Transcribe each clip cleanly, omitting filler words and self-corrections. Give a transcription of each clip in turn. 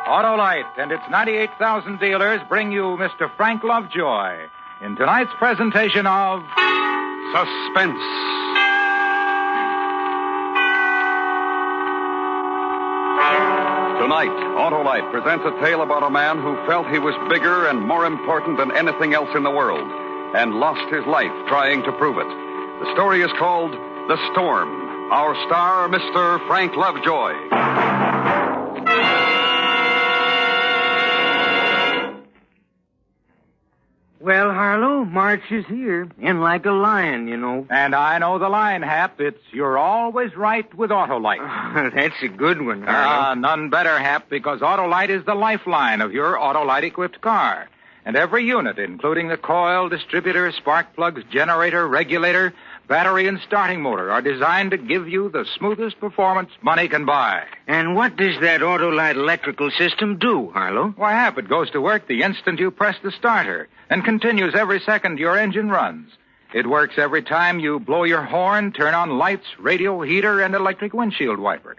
Autolite and its 98,000 dealers bring you Mr. Frank Lovejoy in tonight's presentation of Suspense. Tonight, Autolite presents a tale about a man who felt he was bigger and more important than anything else in the world and lost his life trying to prove it. The story is called The Storm. Our star, Mr. Frank Lovejoy. Well, Harlow, March is here. In like a lion, you know. And I know the line, Hap. It's you're always right with Autolite. That's a good one, Harlow. None better, Hap, because Autolite is the lifeline of your Autolite-equipped car. And every unit, including the coil, distributor, spark plugs, generator, regulator, battery, and starting motor, are designed to give you the smoothest performance money can buy. And what does that Autolite electrical system do, Harlow? Why, Hap, it goes to work the instant you press the starter and continues every second your engine runs. It works every time you blow your horn, turn on lights, radio, heater, and electric windshield wiper.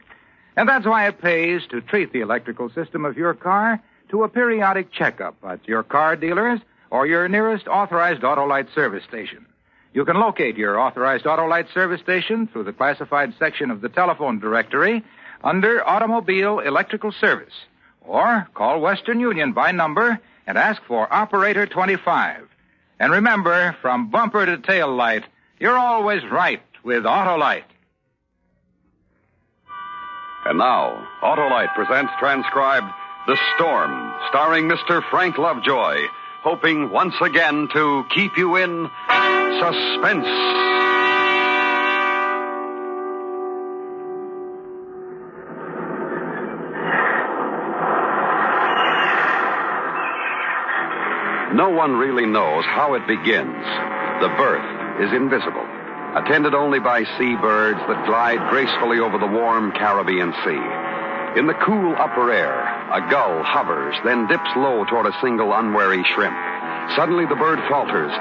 And that's why it pays to treat the electrical system of your car to a periodic checkup at your car dealers or your nearest authorized Autolite service station. You can locate your authorized Autolite service station through the classified section of the telephone directory under Automobile Electrical Service. Or call Western Union by number and ask for Operator 25. And remember, from bumper to tail light, you're always right with Autolite. And now, Autolite presents transcribed The Storm, starring Mr. Frank Lovejoy, hoping once again to keep you in suspense. No one really knows how it begins. The birth is invisible, attended only by seabirds that glide gracefully over the warm Caribbean Sea. In the cool upper air, a gull hovers, then dips low toward a single unwary shrimp. Suddenly the bird falters.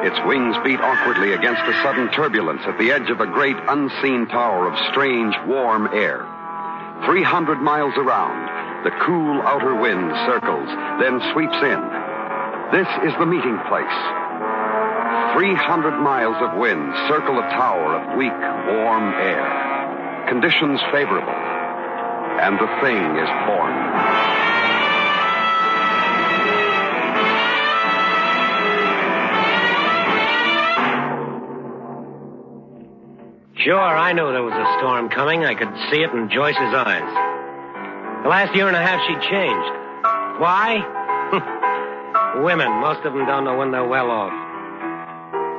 Its wings beat awkwardly against a sudden turbulence at the edge of a great unseen tower of strange, warm air. 300 miles around, the cool outer wind circles, then sweeps in. This is the meeting place. 300 miles of wind circle a tower of weak, warm air. Conditions favorable. And the thing is born. Sure, I knew there was a storm coming. I could see it in Joyce's eyes. The last year and a half, she'd changed. Why? Women. Most of them don't know when they're well off.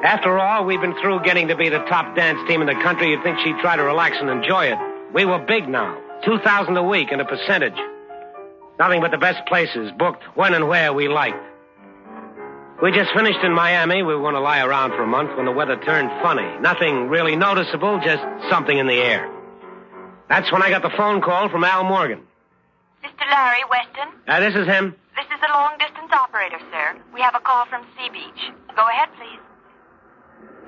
After all, we've been through getting to be the top dance team in the country. You'd think she'd try to relax and enjoy it. We were big now. $2,000 a week and a percentage. Nothing but the best places, booked when and where we liked. We just finished in Miami. We were going to lie around for a month when the weather turned funny. Nothing really noticeable, just something in the air. That's when I got the phone call from Al Morgan. Mr. Larry Weston? This is him. This is the long-distance operator, sir. We have a call from Sea Beach. Go ahead, please.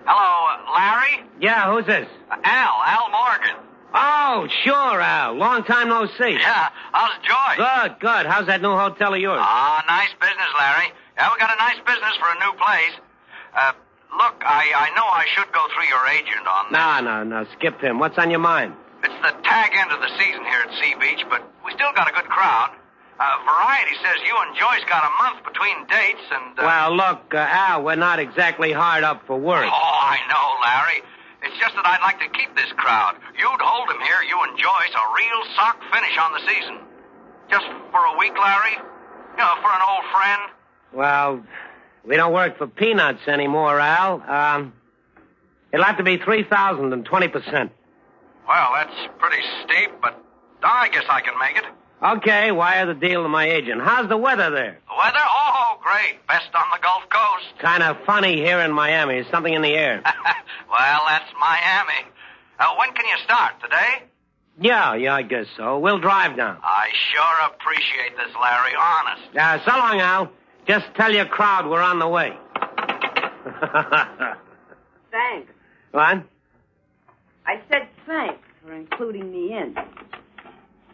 Hello, Larry? Yeah, who's this? Al Morgan. Oh, sure, Al. Long time no see. Yeah, how's Joyce? Good. How's that new hotel of yours? Nice business, Larry. Yeah, we got a nice business for a new place. Look, I know I should go through your agent on this. No. Skip him. What's on your mind? It's the tag end of the season here at Sea Beach, but we still got a good crowd. Variety says you and Joyce got a month between dates and... Well, look, Al, we're not exactly hard up for work. Oh, I know, Larry. It's just that I'd like to keep this crowd. You'd hold them here, you and Joyce, a real sock finish on the season. Just for a week, Larry? You know, for an old friend? Well, we don't work for peanuts anymore, Al. It'll have to be 3,000 and 20%. Well, that's pretty steep, but I guess I can make it. Okay, wire the deal to my agent. How's the weather there? The weather? Oh, great. Best on the Gulf Coast. Kind of funny here in Miami. There's something in the air. Well, that's Miami. When can you start? Today? Yeah, I guess so. We'll drive down. I sure appreciate this, Larry. Honest. So long, Al. Just tell your crowd we're on the way. Thanks. What? I said thanks for including me in.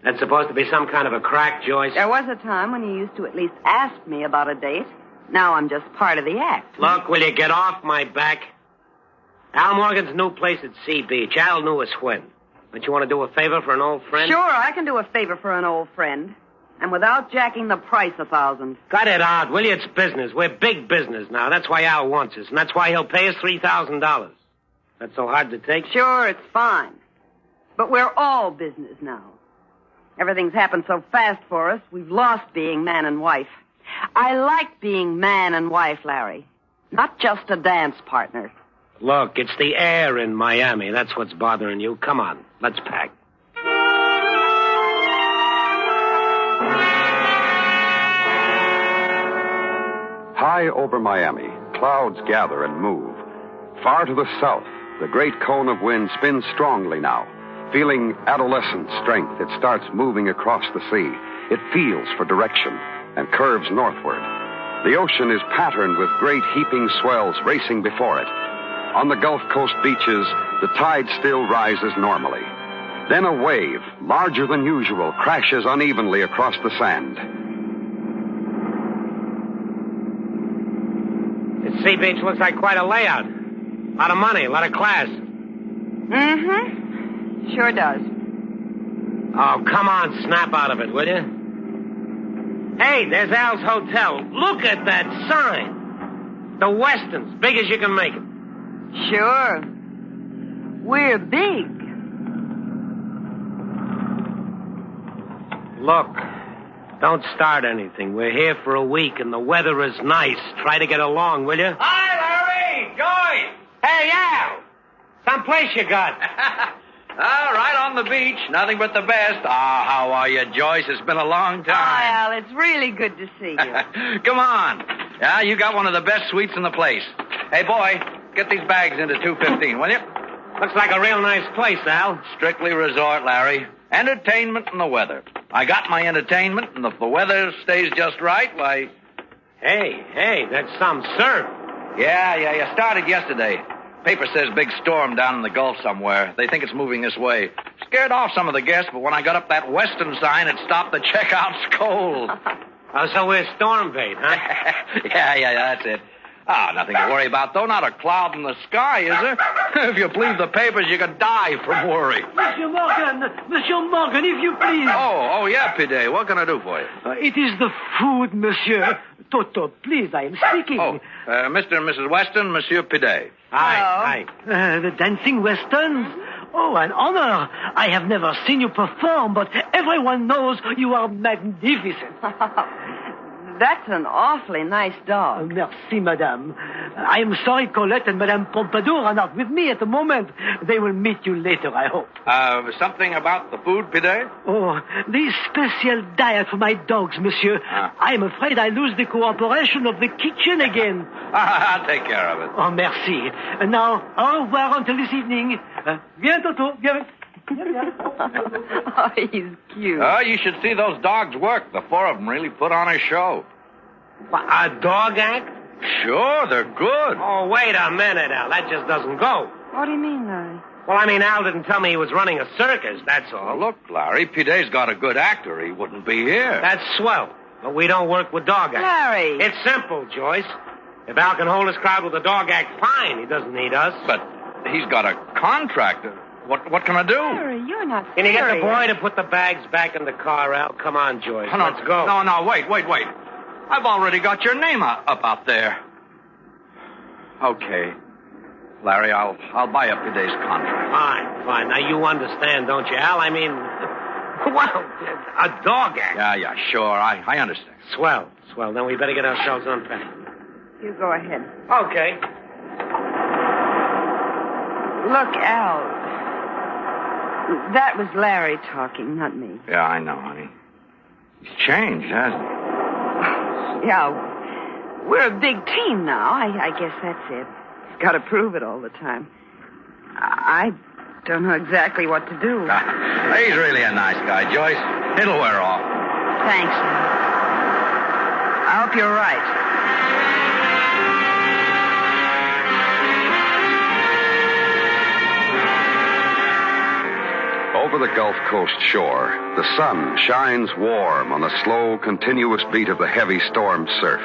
That's supposed to be some kind of a crack, Joyce. There was a time when you used to at least ask me about a date. Now I'm just part of the act. Look, will you get off my back? Al Morgan's new place at Sea Beach. Al knew us when. Don't you want to do a favor for an old friend? Sure, I can do a favor for an old friend. And without jacking the price 1,000. Cut it out, will you? It's business. We're big business now. That's why Al wants us, and that's why he'll pay us $3,000. That's so hard to take? Sure, it's fine. But we're all business now. Everything's happened so fast for us, we've lost being man and wife. I like being man and wife, Larry. Not just a dance partner. Look, it's the air in Miami. That's what's bothering you. Come on, let's pack. High over Miami, clouds gather and move. Far to the south, the great cone of wind spins strongly now. Feeling adolescent strength, it starts moving across the sea. It feels for direction and curves northward. The ocean is patterned with great heaping swells racing before it. On the Gulf Coast beaches, the tide still rises normally. Then a wave, larger than usual, crashes unevenly across the sand. This Sea Beach looks like quite a layout. A lot of money, a lot of class. Mm-hmm. Sure does. Oh, come on, snap out of it, will you? Hey, there's Al's Hotel. Look at that sign. The Weston's, big as you can make it. Sure. We're big. Look, don't start anything. We're here for a week, and the weather is nice. Try to get along, will you? Hi, Larry! Joyce! Hey, Al! Someplace you got. All right, on the beach. Nothing but the best. Ah, how are you, Joyce? It's been a long time. Hi, Al. It's really good to see you. Come on. Yeah, you got one of the best suites in the place. Hey, boy, get these bags into 215, will you? Looks like a real nice place, Al. Strictly resort, Larry. Entertainment and the weather. I got my entertainment, and if the weather stays just right, why... Hey, that's some surf. Yeah. Started yesterday. Paper says big storm down in the Gulf somewhere. They think it's moving this way. Scared off some of the guests, but when I got up that Western sign, it stopped the checkouts cold. Oh, so we're storm bait, huh? Yeah, that's it. Ah, nothing to worry about, though. Not a cloud in the sky, is there? If you believe the papers, you could die from worry. Monsieur Morgan, if you please. Oh, yeah, Pide. What can I do for you? It is the food, monsieur. Toto, please, I am speaking. Oh, Mr. and Mrs. Weston, Monsieur Pide. Hi. The dancing westerns? Oh, an honor. I have never seen you perform, but everyone knows you are magnificent. That's an awfully nice dog. Merci, madame. I am sorry Colette and Madame Pompadour are not with me at the moment. They will meet you later, I hope. Something about the food, Pide? Oh, the special diet for my dogs, monsieur. I am afraid I lose the cooperation of the kitchen again. I'll take care of it. Oh, merci. And now, au revoir until this evening. Viens, Toto, viens. Oh, he's cute. Oh, you should see those dogs work. The four of them really put on a show. A dog act? Sure, they're good. Oh, wait a minute, Al. That just doesn't go. What do you mean, Larry? Well, I mean, Al didn't tell me he was running a circus, that's all. Look, Larry, Pide's got a good actor. He wouldn't be here. That's swell. But we don't work with dog acts. Larry! It's simple, Joyce. If Al can hold his crowd with a dog act, fine. He doesn't need us. But he's got a contract. What can I do? Larry, you're not Can you get the serious. boy to put the bags back in the car, Al? Come on, Joyce. Oh, no, Let's go. No, wait. I've already got your name up out there. Okay. Larry, I'll buy up today's contract. Fine. Now, you understand, don't you, Al? I mean, well, a dog act. Yeah, sure. I understand. Swell. Then we better get ourselves unpacked. You go ahead. Okay. Look, Al. That was Larry talking, not me. Yeah, I know, honey. He's changed, hasn't he? Yeah, we're a big team now. I guess that's it. Got to prove it all the time. I don't know exactly what to do. He's really a nice guy, Joyce. It'll wear off. Thanks. I hope you're right. Over the Gulf Coast shore, the sun shines warm on the slow, continuous beat of the heavy storm surf.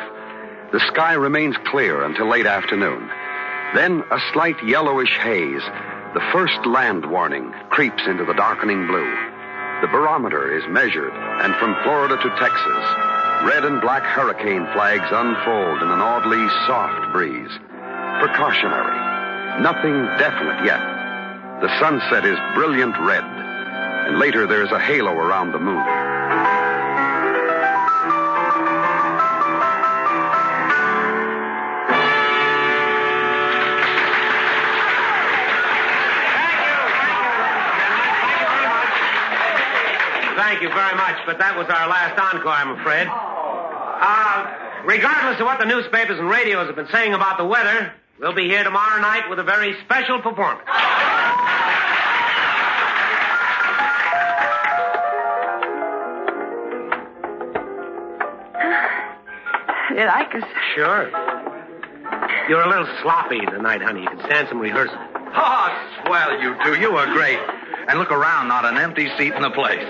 The sky remains clear until late afternoon. Then a slight yellowish haze, the first land warning, creeps into the darkening blue. The barometer is measured, and from Florida to Texas, red and black hurricane flags unfold in an oddly soft breeze. Precautionary. Nothing definite yet. The sunset is brilliant red, and later there's a halo around the moon. Thank you very much, but that was our last encore, I'm afraid. Regardless of what the newspapers and radios have been saying about the weather, we'll be here tomorrow night with a very special performance. You like us? Sure. You're a little sloppy tonight, honey. You can stand some rehearsal. Oh, swell, you two. You were great. And look around, not an empty seat in the place.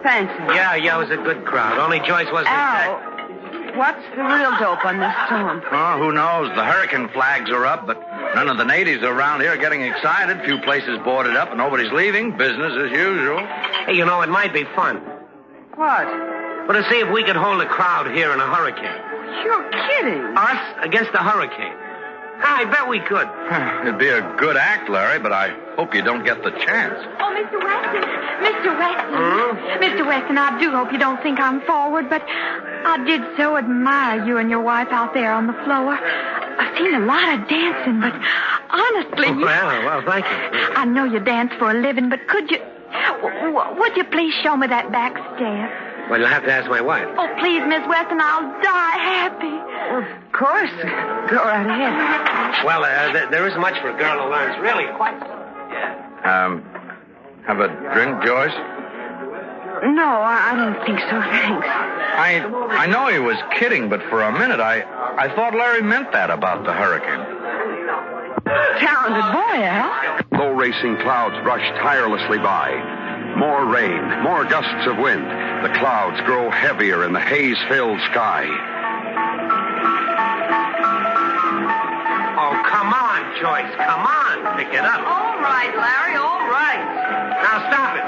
Thanks. Yeah, it was a good crowd. Only Joyce wasn't Al, what's the real dope on this storm? Oh, who knows? The hurricane flags are up, but none of the natives around here are getting excited. Few places boarded up, and nobody's leaving. Business as usual. Hey, you know, it might be fun. What? But to see if we could hold a crowd here in a hurricane. You're kidding. Us against the hurricane. I bet we could. It'd be a good act, Larry, but I hope you don't get the chance. Oh, Mr. Weston. Mr. Weston. Hmm? Mr. Weston, I do hope you don't think I'm forward, but I did so admire you and your wife out there on the floor. I've seen a lot of dancing, but honestly... Well, thank you. I know you dance for a living, but could you... would you please show me that back step? Well, you'll have to ask my wife. Oh, please, Miss Weston, I'll die happy. Of course. Go right ahead. Well, there isn't much for a girl who learns really quite. Have a drink, Joyce? No, I don't think so, thanks. I know he was kidding, but for a minute I thought Larry meant that about the hurricane. Talented boy, Al. Low racing clouds rush tirelessly by. More rain, more gusts of wind. The clouds grow heavier in the haze-filled sky. Oh, come on, Joyce. Come on. Pick it up. All right, Larry, all right. Now, stop it.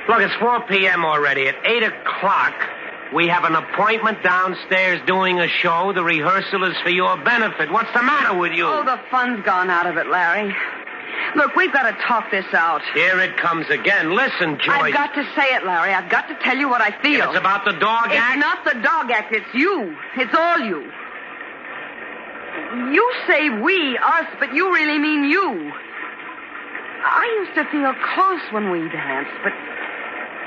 Look, it's 4 p.m. already. At 8 o'clock, we have an appointment downstairs doing a show. The rehearsal is for your benefit. What's the matter with you? Oh, the fun's gone out of it, Larry. Look, we've got to talk this out. Here it comes again. Listen, Joyce. I've got to say it, Larry. I've got to tell you what I feel. It's about the dog act? It's not the dog act. It's you. It's all you. You say we, us, but you really mean you. I used to feel close when we danced, but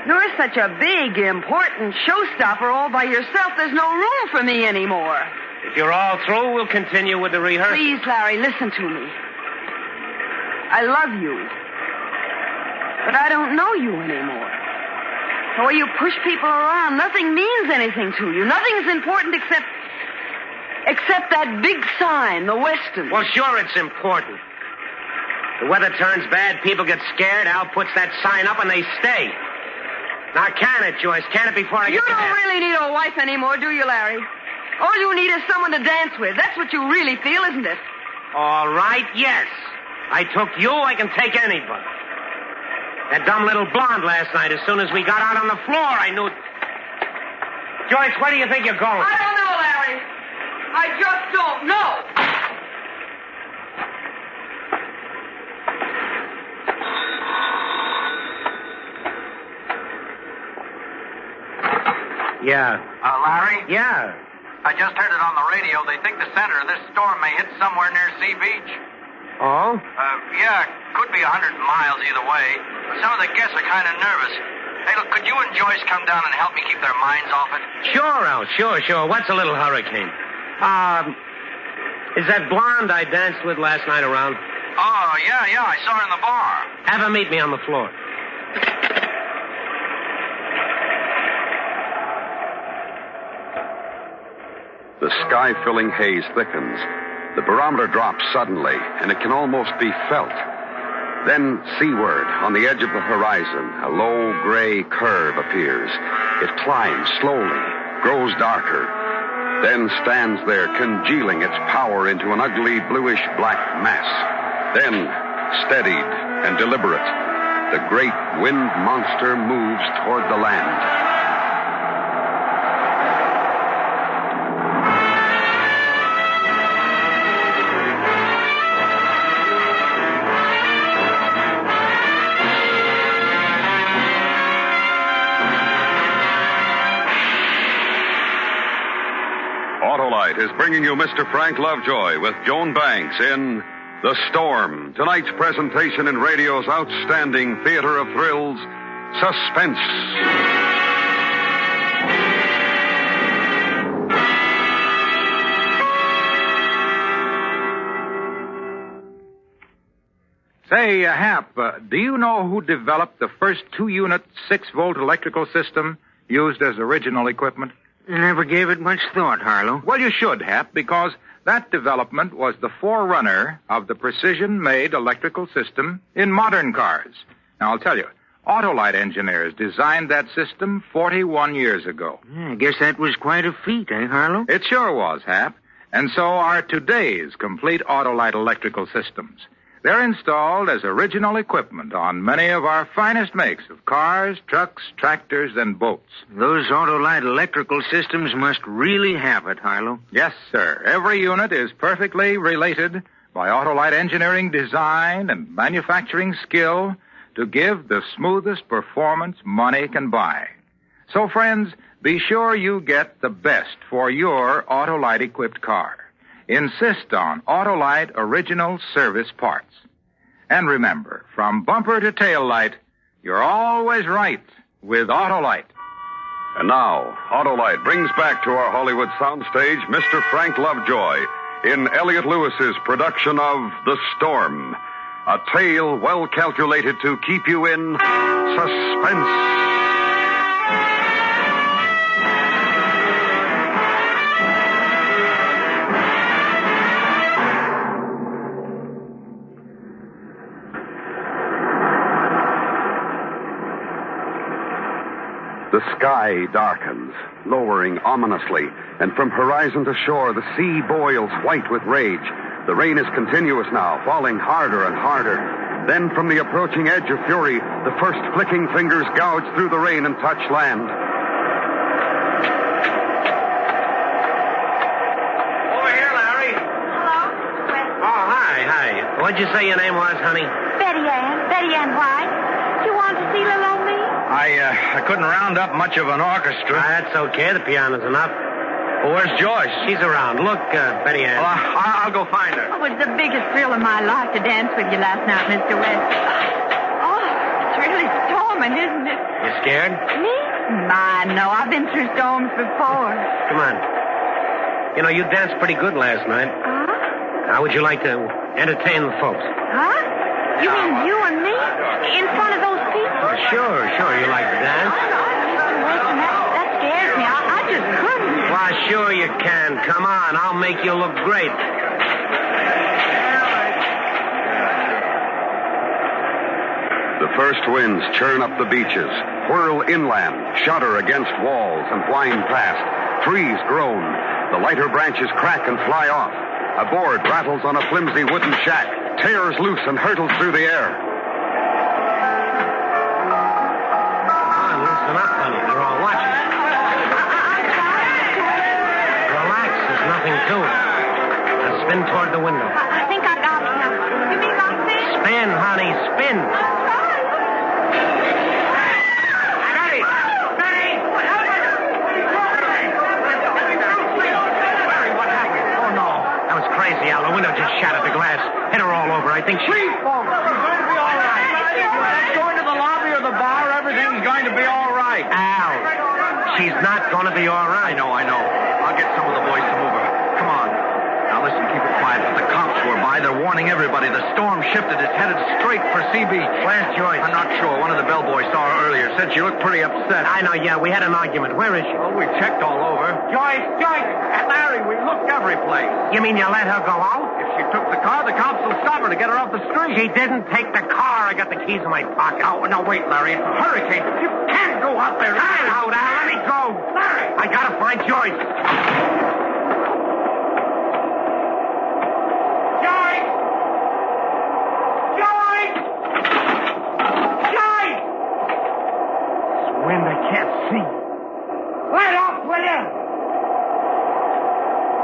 you're such a big, important showstopper all by yourself. There's no room for me anymore. If you're all through, we'll continue with the rehearsal. Please, Larry, listen to me. I love you. But I don't know you anymore. The way you push people around, nothing means anything to you. Nothing's important except that big sign, the Weston. Well, sure, it's important. The weather turns bad, people get scared. Al puts that sign up and they stay. Now, can it, Joyce? Can it before I get You don't really need a wife anymore, do you, Larry? All you need is someone to dance with. That's what you really feel, isn't it? All right, yes. I took you, I can take anybody. That dumb little blonde last night, as soon as we got out on the floor, I knew... Joyce, where do you think you're going? I don't know, Larry. I just don't know. Yeah. Larry? Yeah. I just heard it on the radio. They think the center of this storm may hit somewhere near Sea Beach. Oh? Yeah, could be 100 miles either way. Some of the guests are kind of nervous. Hey, look, could you and Joyce come down and help me keep their minds off it? Sure, Al, sure. What's a little hurricane? Is that blonde I danced with last night around? Oh, yeah, I saw her in the bar. Have her meet me on the floor. The sky-filling haze thickens. The barometer drops suddenly, and it can almost be felt. Then, seaward, on the edge of the horizon, a low gray curve appears. It climbs slowly, grows darker, then stands there, congealing its power into an ugly bluish-black mass. Then, steadied and deliberate, the great wind monster moves toward the land. Autolite is bringing you Mr. Frank Lovejoy with Joan Banks in The Storm, tonight's presentation in radio's outstanding theater of thrills, Suspense. Say, Hap, do you know who developed the first 2-unit 6-volt electrical system used as original equipment? I never gave it much thought, Harlow. Well, you should, Hap, because that development was the forerunner of the precision-made electrical system in modern cars. Now, I'll tell you, Autolite engineers designed that system 41 years ago. Yeah, I guess that was quite a feat, eh, Harlow? It sure was, Hap. And so are today's complete Autolite electrical systems. They're installed as original equipment on many of our finest makes of cars, trucks, tractors, and boats. Those Autolite electrical systems must really have it, Harlow. Yes, sir. Every unit is perfectly related by Autolite engineering design and manufacturing skill to give the smoothest performance money can buy. So, friends, be sure you get the best for your Autolite-equipped car. Insist on Autolite original service parts. And remember, from bumper to tail light, you're always right with Autolite. And now, Autolite brings back to our Hollywood soundstage Mr. Frank Lovejoy in Elliot Lewis's production of The Storm, a tale well calculated to keep you in suspense. The sky darkens, lowering ominously, and from horizon to shore, the sea boils white with rage. The rain is continuous now, falling harder and harder. Then, from the approaching edge of fury, the first flicking fingers gouge through the rain and touch land. Over here, Larry. Hello? Oh, hi. What'd you say your name was, honey? Betty Ann White. You want to see little old me? I couldn't round up much of an orchestra. That's okay. The piano's enough. Well, where's Joyce? She's around. Look, Betty Ann. Well, I'll go find her. Oh, it was the biggest thrill of my life to dance with you last night, Mr. West. Oh, it's really storming, isn't it? You scared? Me? My, no. I've been through storms before. Come on. You know, you danced pretty good last night. Huh? How would you like to entertain the folks? Huh? You mean you and me? In front of those people? Sure. You like to dance. Listen, that scares me. I just couldn't. Why, sure you can. Come on. I'll make you look great. The first winds churn up the beaches, whirl inland, shudder against walls, and whine past. Trees groan. The lighter branches crack and fly off. A board rattles on a flimsy wooden shack, tears loose and hurtles through the air. Come on, listen up, honey. They're all watching. Relax. There's nothing to it. Now spin toward the window. I think I got it now. You mean like this? Spin, honey. Spin. The window just shattered the glass. Hit her all over. I think she... Please, folks, she's going to be all right. Let's go into the lobby or the bar. Everything's going to be all right. Al, she's not going to be all right. I know. I'll get some of the boys to move her. Come on. Now, listen, keep it quiet. The cops were by. They're warning everybody. The storm shifted. It's headed straight for Sea Beach. Where's Joyce? I'm not sure. One of the bellboys saw her earlier. since you look pretty upset. I know, yeah. We had an argument. Where is she? Well, we checked all over. Joyce! Larry, we looked every place. You mean you let her go out? If she took the car, the cops will stop her to get her off the street. She didn't take the car. I got the keys in my pocket. Oh, no, wait, Larry. It's a hurricane. You can't go out there. Get out, Al. Let me go. Larry! I gotta find Joyce. Joyce! Wind, I can't see. Light off, will you?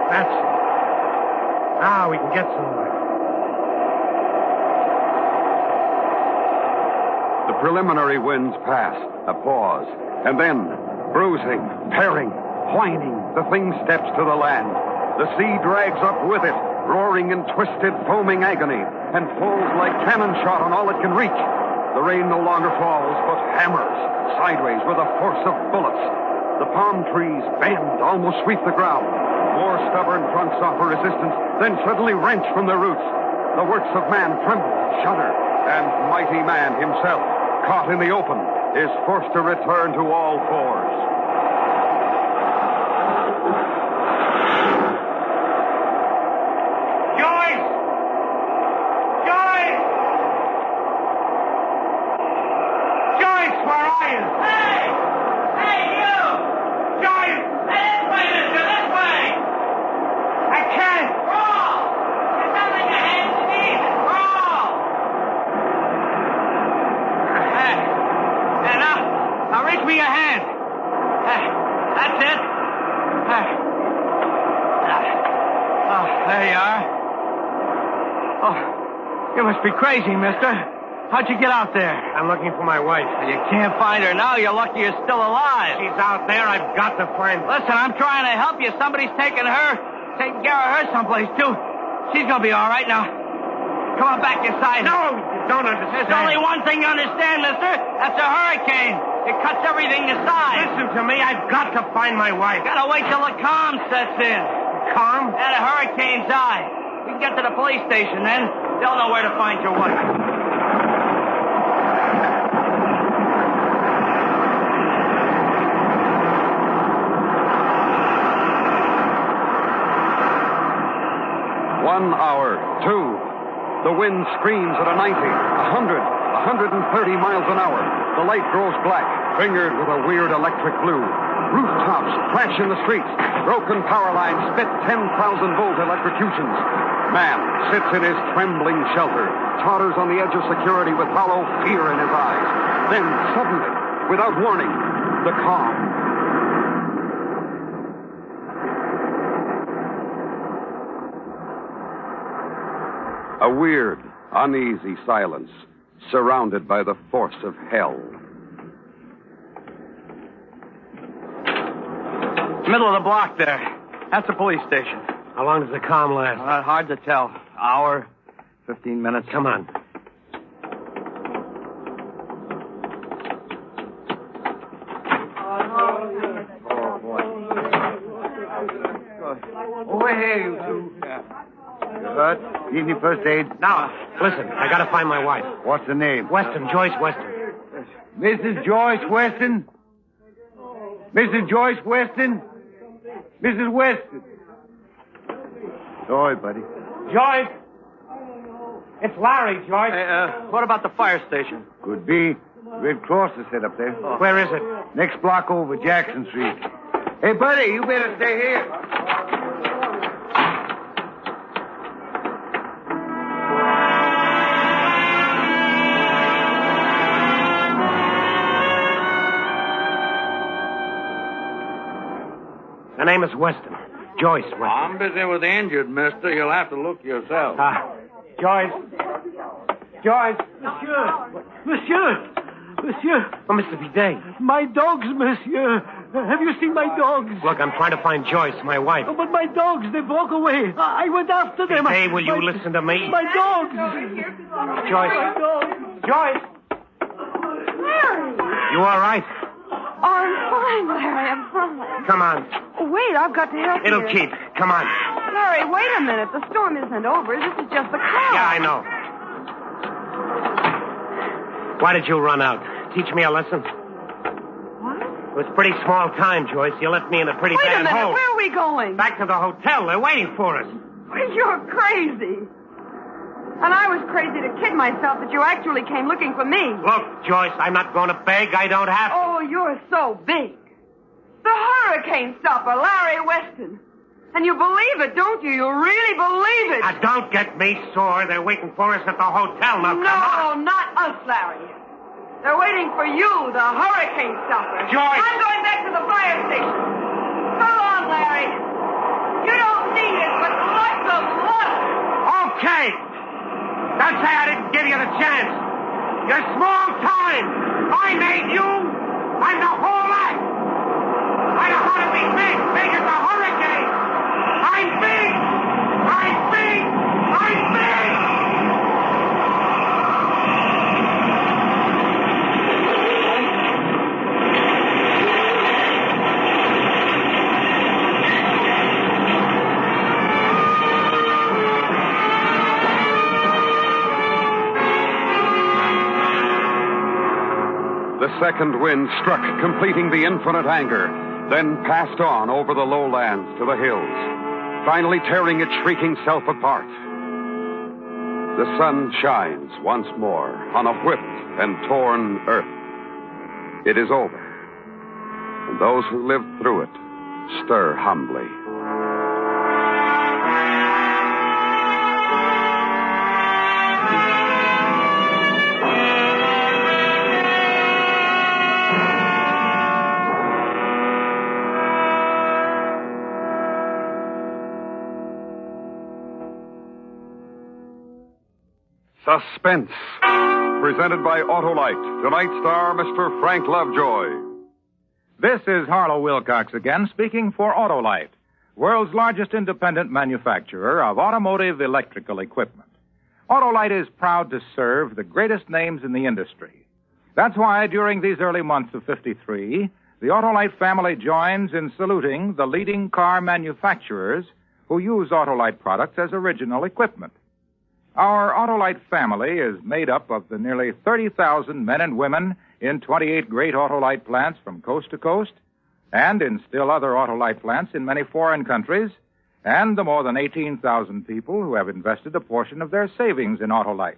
That's it. Now we can get somewhere. The preliminary winds pass, a pause, and then, bruising, tearing, whining, the thing steps to the land. The sea drags up with it, roaring in twisted, foaming agony, and falls like cannon shot on all it can reach. The rain no longer falls, but hammers, sideways with the force of bullets. The palm trees bend, almost sweep the ground. More stubborn trunks offer resistance, then suddenly wrench from their roots. The works of man tremble, shudder, and mighty man himself, caught in the open, is forced to return to all fours. Joyce! Joyce! Joyce, where are you? Hey! Hey, you! Joyce! This way, mister, this way! I can't! Crawl! There's nothing your hands need! Crawl! Hey, now reach me your hand. That's it. Oh, there you are. Oh, you must be crazy, mister. How'd you get out there? I'm looking for my wife. You can't find her now. You're lucky you're still alive. She's out there. I've got to find her. Listen, I'm trying to help you. Somebody's taking care of her someplace, too. She's gonna be all right now. Come on back inside. No, you don't understand. There's only one thing you understand, mister. That's a hurricane. It cuts everything to size. Listen to me. I've got to find my wife. Gotta wait till the calm sets in. Calm? And the hurricane's eye. We can get to the police station then. They'll know where to find your wife. One hour, two. The wind screams at a 90, 100, 130 miles an hour. The light grows black, fingered with a weird electric blue. Rooftops flash in the streets. Broken power lines spit 10,000-volt electrocutions. Man sits in his trembling shelter, totters on the edge of security with hollow fear in his eyes. Then, suddenly, without warning, the calm. A weird, uneasy silence, surrounded by the force of hell. Middle of the block there. That's the police station. How long does the calm last? Hard to tell. Hour, 15 minutes. Come on. Over here, you two. You hurt? Need any first aid? Now, listen, I gotta find my wife. What's the name? Weston, Joyce Weston. Mrs. Joyce Weston? Mrs. Joyce Weston? Mrs. Weston? Sorry, buddy. Joyce! It's Larry, Joyce. What about the fire station? Could be. Red Cross is set up there. Where is it? Next block over, Jackson Street. Hey, buddy, you better stay here. Her name is Weston. Joyce Weston. I'm busy with the injured, mister. You'll have to look yourself. Joyce. Joyce. Monsieur! Oh, Mr. Bidet. My dogs, monsieur. Have you seen my dogs? Look, I'm trying to find Joyce, my wife. Oh, but my dogs, they broke away. I went after them. Bidet, will you listen to me? My dogs. Joyce. My dogs. Joyce. You all right? Oh, I'm fine, Larry. I'm fine. Come on. Wait, I've got to help It'll you. keep. Come on. Larry, wait a minute. The storm isn't over. This is just the cloud. Yeah, I know. Why did you run out? Teach me a lesson? was pretty small time, Joyce. You left me in a pretty Wait a bad minute. hole. Where are we going? Back to the hotel. They're waiting for us. Well, you're crazy. And I was crazy to kid myself that you actually came looking for me. Look, Joyce, I'm not going to beg. I don't have to. Oh, you're so big. The hurricane stopper, Larry Weston. And you believe it, don't you? You really believe it. Now, don't get me sore. They're waiting for us at the hotel. Now, come on. No, not us, Larry. They're waiting for you, the hurricane stopper. Joyce! I'm going back to the fire station. So long, Larry. You don't need it, but lots of luck. Okay. Don't say I didn't give you the chance. You're small time. I made you. I'm the whole lot. I know how to be big. Big as a hurricane. I'm big. I'm big. I'm big. The second wind struck, completing the infinite anger, then passed on over the lowlands to the hills, finally tearing its shrieking self apart. The sun shines once more on a whipped and torn earth. It is over, and those who lived through it stir humbly. Suspense, presented by Autolite. Tonight's star, Mr. Frank Lovejoy. This is Harlow Wilcox again, speaking for Autolite, world's largest independent manufacturer of automotive electrical equipment. Autolite is proud to serve the greatest names in the industry. That's why during these early months of 53, the Autolite family joins in saluting the leading car manufacturers who use Autolite products as original equipment. Our Autolite family is made up of the nearly 30,000 men and women in 28 great Autolite plants from coast to coast, and in still other Autolite plants in many foreign countries, and the more than 18,000 people who have invested a portion of their savings in Autolite,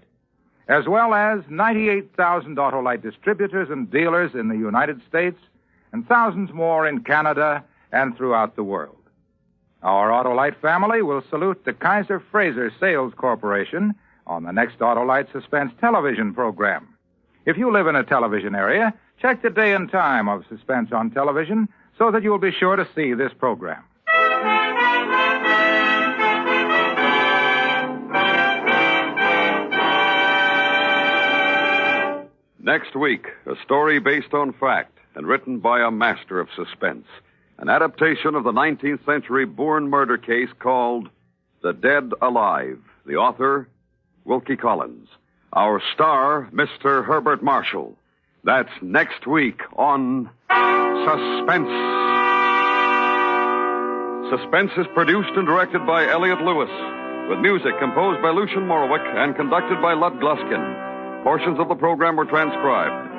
as well as 98,000 Autolite distributors and dealers in the United States, and thousands more in Canada and throughout the world. Our Autolite family will salute the Kaiser Fraser Sales Corporation on the next Autolite Suspense television program. If you live in a television area, check the day and time of Suspense on television so that you'll be sure to see this program. Next week, a story based on fact and written by a master of suspense. An adaptation of the 19th century Bourne murder case called The Dead Alive. The author, Wilkie Collins. Our star, Mr. Herbert Marshall. That's next week on Suspense. Suspense is produced and directed by Elliot Lewis, with music composed by Lucian Morowick and conducted by Lud Gluskin. Portions of the program were transcribed.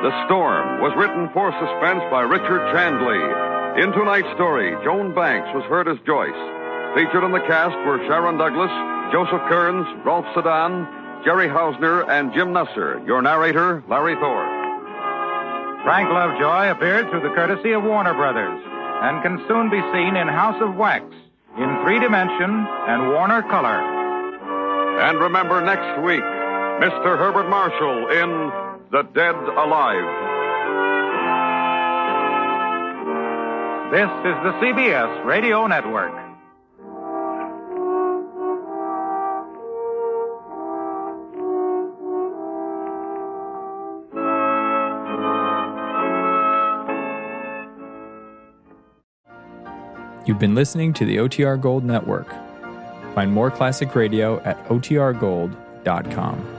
The Storm was written for Suspense by Richard Chandley. In tonight's story, Joan Banks was heard as Joyce. Featured in the cast were Sharon Douglas, Joseph Kearns, Rolf Sedan, Jerry Hausner, and Jim Nusser. Your narrator, Larry Thor. Frank Lovejoy appeared through the courtesy of Warner Brothers and can soon be seen in House of Wax, in 3-dimension and Warner Color. And remember next week, Mr. Herbert Marshall in The Dead Alive. This is the CBS Radio Network. You've been listening to the OTR Gold Network. Find more classic radio at otrgold.com.